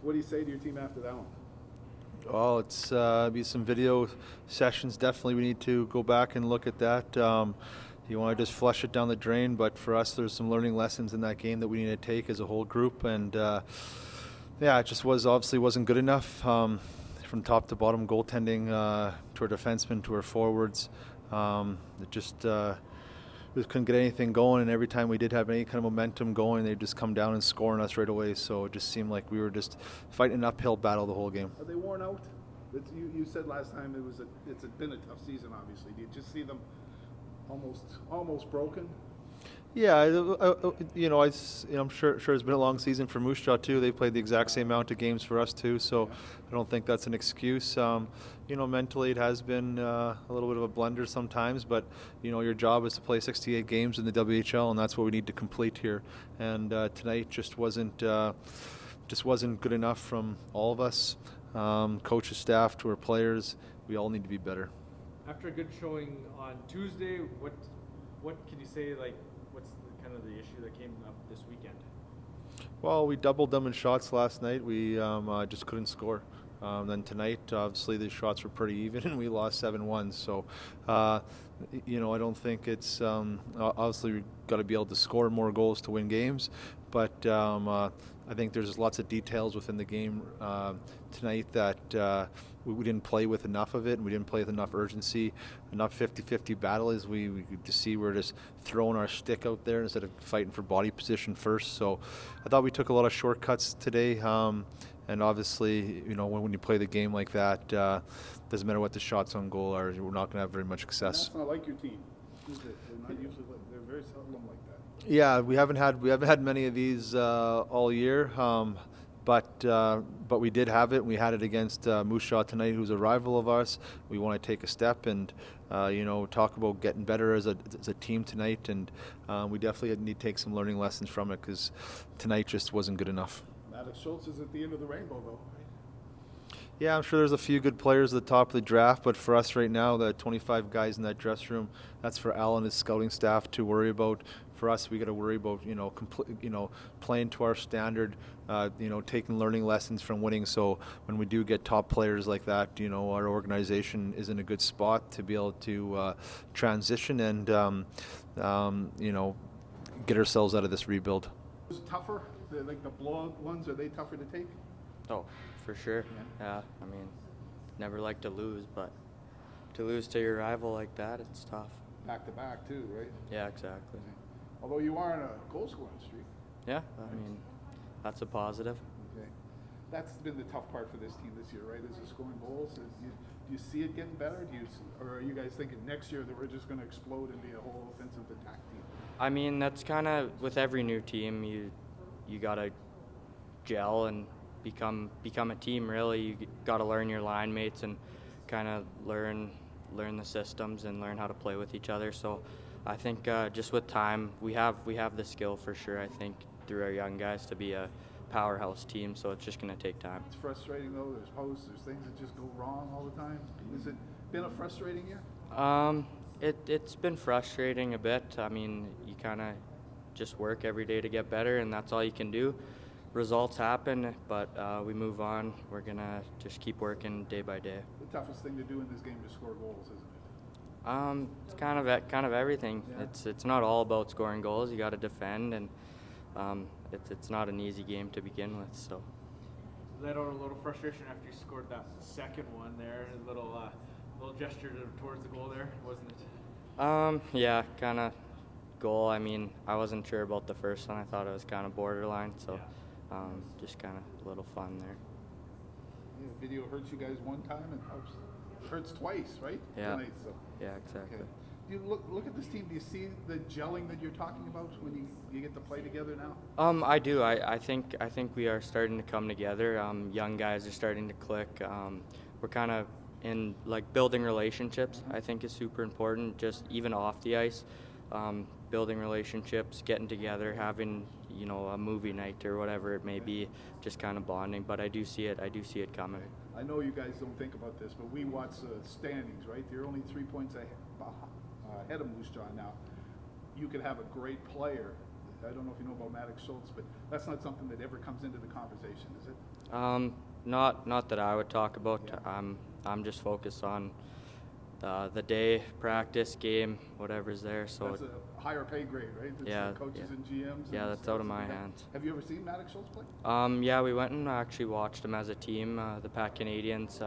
What do you say to your team after that one? Well, it's be some video sessions. Definitely, we need to go back and look at that. You want to just flush it down the drain, but for us, there's some learning lessons in that game that we need to take as a whole group. And yeah, it just obviously wasn't good enough from top to bottom, goaltending to our defensemen to our forwards. It just we couldn't get anything going, and every time we did have any kind of momentum going, they'd just come down and score on us right away. So it just seemed like we were just fighting an uphill battle the whole game. Are they worn out? You said last time it's been a tough season. Obviously, do you just see them almost broken? Yeah, I'm sure it's been a long season for Moose Jaw too. They played the exact same amount of games for us too, so I don't think that's an excuse. Mentally it has been a little bit of a blender sometimes, but your job is to play 68 games in the WHL, and that's what we need to complete here. And tonight just wasn't good enough from all of us, coaches, staff, to our players. We all need to be better. After a good showing on Tuesday, what can you say, what's the issue that came up this weekend? Well, we doubled them in shots last night. We just couldn't score. Then tonight, obviously, the shots were pretty even, and we lost 7-1. So, I don't think it's obviously we've got to be able to score more goals to win games. But I think there's lots of details within the game tonight that we didn't play with enough of it, and we didn't play with enough urgency, enough 50-50 battle as we could just see we're just throwing our stick out there instead of fighting for body position first. So I thought we took a lot of shortcuts today. And obviously, when you play the game like that, doesn't matter what the shots on goal are, we're not going to have very much success. That's not like your team, is it? They're very seldom like that. Yeah, we haven't had many of these all year, but we did have it. We had it against Moose Jaw tonight, who's a rival of ours. We want to take a step and talk about getting better as a team tonight, and we definitely need to take some learning lessons from it because tonight just wasn't good enough. Schultz is at the end of the rainbow, though. Yeah, I'm sure there's a few good players at the top of the draft, but for us right now, the 25 guys in that dressing room, that's for Al and his scouting staff to worry about. For us, we got to worry about playing to our standard, taking learning lessons from winning. So when we do get top players like that, our organization is in a good spot to be able to transition and get ourselves out of this rebuild. Is it tougher? Like the blowout ones, are they tougher to take? Oh, for sure. Yeah. I mean, never like to lose, but to lose to your rival like that, it's tough. Back to back too, right? Yeah, exactly. Although you are on a goal scoring streak. Yeah, I mean, that's a positive. Okay. That's been the tough part for this team this year, right? Is the scoring goals. Do you see it getting better? Or are you guys thinking next year that we're just going to explode and be a whole offensive attack team? I mean, that's kind of with every new team. You gotta gel and become a team. Really, you gotta learn your line mates and kind of learn the systems and learn how to play with each other. So I think just with time, we have the skill for sure. I think through our young guys to be a powerhouse team. So it's just gonna take time. It's frustrating though. There's posts. There's things that just go wrong all the time. Has it been a frustrating year? It's been frustrating a bit. I mean, you kind of just work every day to get better, and that's all you can do. Results happen, but we move on. We're gonna just keep working day by day. The toughest thing to do in this game is score goals, isn't it? It's kind of everything. Yeah. It's not all about scoring goals. You got to defend, and it's not an easy game to begin with. So Let out a little frustration after you scored that second one there. A little gesture towards the goal there, wasn't it? Yeah, kind of. Goal. I mean, I wasn't sure about the first one. I thought it was kind of borderline, so just kind of a little fun there. Yeah, the video hurts you guys one time and hurts twice, right? Yeah. Tonight, so. Yeah, exactly. Okay. Do you look at this team? Do you see the gelling that you're talking about when you get to play together now? I do. I think we are starting to come together. Young guys are starting to click. We're kind of in building relationships. I think is super important. Just even off the ice. Building relationships, getting together, having a movie night or whatever it may be, just kind of bonding. But I do see it coming. I know you guys don't think about this, but we watch standings, right? You're only 3 points ahead of Moose Jaw now. You could have a great player. I don't know if you know about Maddox Schultz, but that's not something that ever comes into the conversation, is it? Not that I would talk about. Yeah. I'm just focused on the day, practice, game, whatever's there. So That's a higher pay grade, right? That's Yeah, the coaches yeah. and GMs. Yeah, and that's stuff out of that my they have. hands. Have you ever seen Maddox Schultz play? yeah, we went and actually watched them as a team, the Pat Canadians.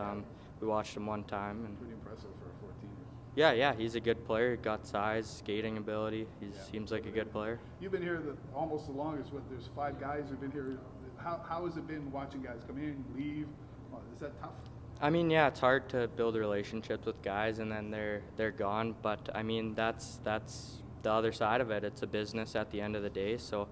We watched them one time, and Pretty impressive for a 14-year. yeah, he's a good player. Got size, skating ability. He seems like a good player. You've been here almost the longest. What? There's 5 guys who've been here. How has it been watching guys come in, leave? Is that tough? I mean, yeah, it's hard to build relationships with guys and then they're gone. But I mean, that's the other side of it. It's a business at the end of the day. So,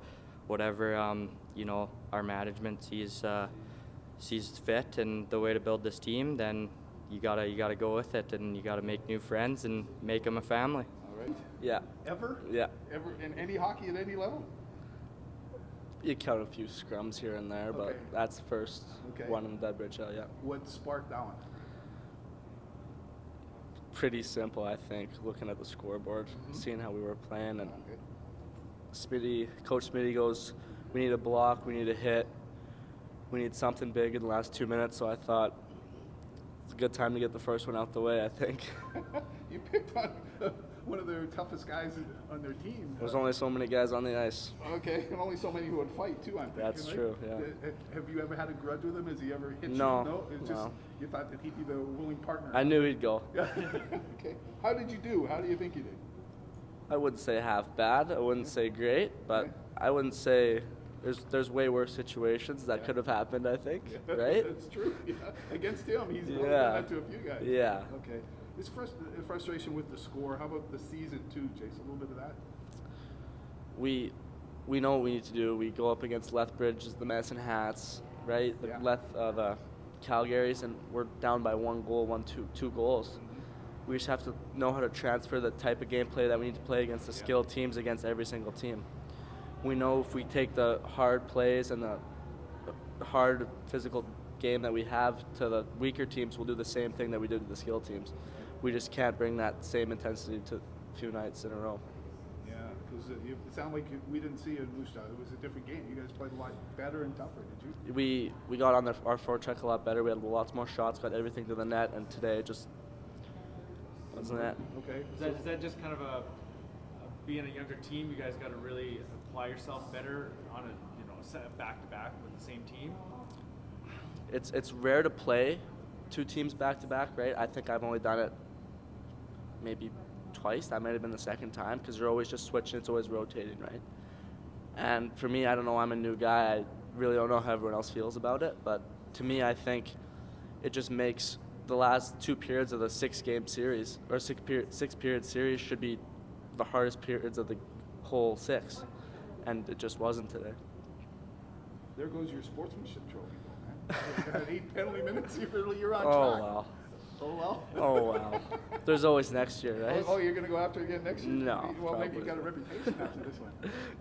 whatever our management sees fit and the way to build this team, then you gotta go with it, and you gotta make new friends and make them a family. All right. Yeah. Ever? Yeah. Ever in any hockey at any level? You count a few scrums here and there, but Okay. that's the first Okay. one in the Deadbridge, yeah. What sparked that one? Pretty simple, I think, looking at the scoreboard, seeing how we were playing, and Okay. Coach Smitty goes, we need a block, we need a hit, we need something big in the last 2 minutes, so I thought it's a good time to get the first one out the way, I think. You picked on one of their toughest guys on their team. There's only so many guys on the ice. Okay, and only so many who would fight too. I'm thinking. That's right? true, yeah. Have you ever had a grudge with him? Has he ever hit No, you? No. It's just no. you thought that he'd be the willing partner. I knew he'd go. Yeah. Okay. How did you do? How do you think you did? I wouldn't say half bad, I wouldn't say great, but Okay. I wouldn't say there's way worse situations that could have happened, I think, right? That's true. Yeah. Against him, he's only done Yeah. that to a few guys. Yeah. Okay. This frustration with the score. How about the season too, Chase? A little bit of that. We know what we need to do. We go up against Lethbridge, the Medicine Hats, right? The Yeah. the Calgarys, and we're down by 1 goal, two goals. We just have to know how to transfer the type of gameplay that we need to play against the skilled teams against every single team. We know if we take the hard plays and the hard physical game that we have to the weaker teams, we'll do the same thing that we did to the skilled teams. We just can't bring that same intensity to a few nights in a row. Yeah, because it sounded like we didn't see it in Moose Jaw. It was a different game. You guys played a lot better and tougher, did you? We got on our forecheck a lot better. We had lots more shots, got everything to the net, and today it just wasn't it. Okay. Is that just kind of being a younger team? You guys got to really apply yourself better on a set back to back with the same team. It's rare to play 2 teams back to back, right? I think I've only done it maybe twice. That might have been the second time because you're always just switching. It's always rotating, right? And for me, I don't know. I'm a new guy. I really don't know how everyone else feels about it. But to me, I think it just makes the last 2 periods of the 6-game series or 6-period series should be the hardest periods of the whole 6, and it just wasn't today. There goes your sportsmanship trophy, though, man. At 8 penalty minutes, you're on Oh track. wow. Oh well. Oh wow. There's always next year, right? Oh, you're gonna go after it again next year? No, Well, maybe you probably got a not. reputation after this one.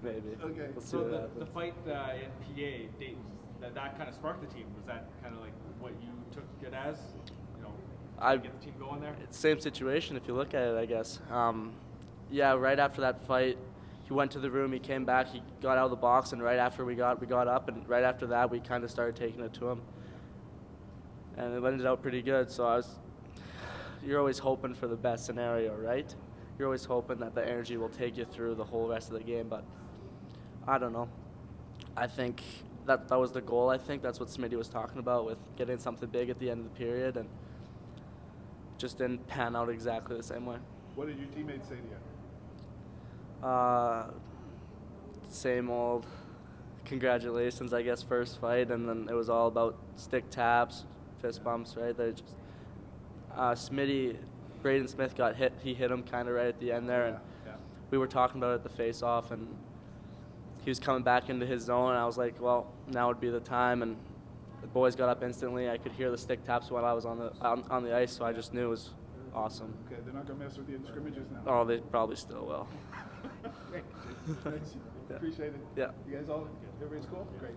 Maybe. Okay. We'll see So what the happens. fight in PA, Dayton, that kind of sparked the team. Was that kind of like what you took it as? I- Get the team going there. Same situation if you look at it, I guess. Yeah, right after that fight, he went to the room, he came back, he got out of the box, and right after we got up, and right after that, we kind of started taking it to him. And it ended out pretty good, so you're always hoping for the best scenario, right? You're always hoping that the energy will take you through the whole rest of the game, but I don't know. I think that was the goal, I think. That's what Smitty was talking about with getting something big at the end of the period, and just didn't pan out exactly the same way. What did your teammates say to you? Same old congratulations, I guess, first fight, and then it was all about stick taps, fist bumps, right? They just Smitty, Braden Smith got hit. He hit him kind of right at the end there, and Yeah. we were talking about it at the face-off, and he was coming back into his zone, and I was like, well, now would be the time, and the boys got up instantly. I could hear the stick taps while I was on the ice, so I just knew it was awesome. Okay, they're not gonna mess with you in scrimmages now. Oh, they probably still will. Thanks. Yeah. Appreciate it. Yeah. You guys everybody's cool? Great.